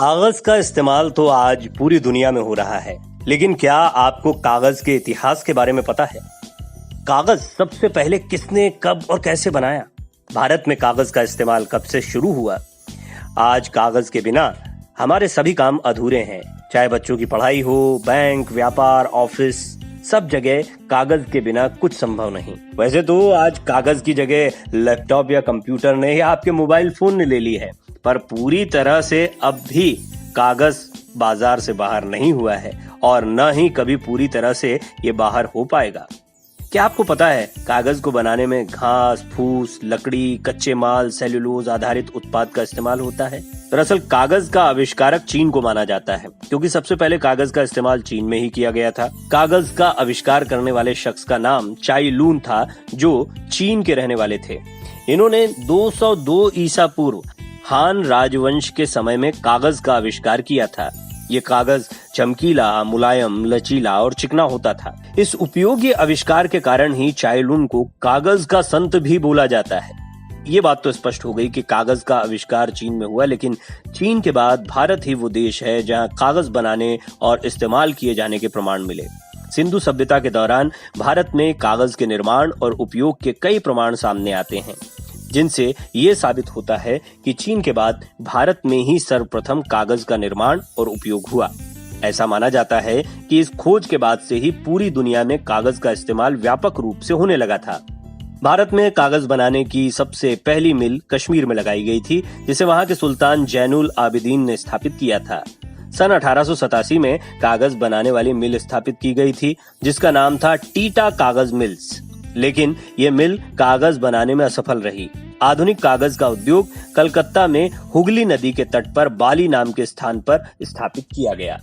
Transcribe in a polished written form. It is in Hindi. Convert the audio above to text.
कागज का इस्तेमाल तो आज पूरी दुनिया में हो रहा है, लेकिन क्या आपको कागज के इतिहास के बारे में पता है? कागज सबसे पहले किसने, कब और कैसे बनाया? भारत में कागज का इस्तेमाल कब से शुरू हुआ? आज कागज के बिना हमारे सभी काम अधूरे हैं, चाहे बच्चों की पढ़ाई हो, बैंक, व्यापार, ऑफिस, सब जगह कागज के बिना कुछ संभव नहीं। वैसे तो आज कागज की जगह लैपटॉप या कंप्यूटर ने या आपके मोबाइल फोन ने ले ली है, पर पूरी तरह से अब भी कागज बाजार से बाहर नहीं हुआ है और न ही कभी पूरी तरह से ये बाहर हो पाएगा। क्या आपको पता है कागज को बनाने में घास, फूस, लकड़ी, कच्चे माल, सेल्यूलोज आधारित उत्पाद का इस्तेमाल होता है? दरअसल कागज का आविष्कारक चीन को माना जाता है, क्योंकि सबसे पहले कागज का इस्तेमाल चीन में ही किया गया था। कागज का आविष्कार करने वाले शख्स का नाम चाई लून था, जो चीन के रहने वाले थे। इन्होंने 202 ईसा पूर्व हान राजवंश के समय में कागज का आविष्कार किया था। ये कागज चमकीला, मुलायम, लचीला और चिकना होता था। इस उपयोगी आविष्कार के कारण ही चाई लून को कागज का संत भी बोला जाता है। ये बात तो स्पष्ट हो गई कि कागज का आविष्कार चीन में हुआ, लेकिन चीन के बाद भारत ही वो देश है जहां कागज बनाने और इस्तेमाल किए जाने के प्रमाण मिले। सिंधु सभ्यता के दौरान भारत में कागज के निर्माण और उपयोग के कई प्रमाण सामने आते हैं, जिनसे ये साबित होता है कि चीन के बाद भारत में ही सर्वप्रथम कागज का निर्माण और उपयोग हुआ। ऐसा माना जाता है कि इस खोज के बाद से ही पूरी दुनिया में कागज का इस्तेमाल व्यापक रूप से होने लगा था। भारत में कागज बनाने की सबसे पहली मिल कश्मीर में लगाई गई थी, जिसे वहां के सुल्तान जैनुल आबिदीन ने स्थापित किया था। सन 1887 में कागज बनाने वाली मिल स्थापित की गई थी, जिसका नाम था टीटा कागज मिल्स, लेकिन ये मिल कागज बनाने में असफल रही। आधुनिक कागज का उद्योग कलकत्ता में हुगली नदी के तट पर बाली नाम के स्थान पर स्थापित किया गया।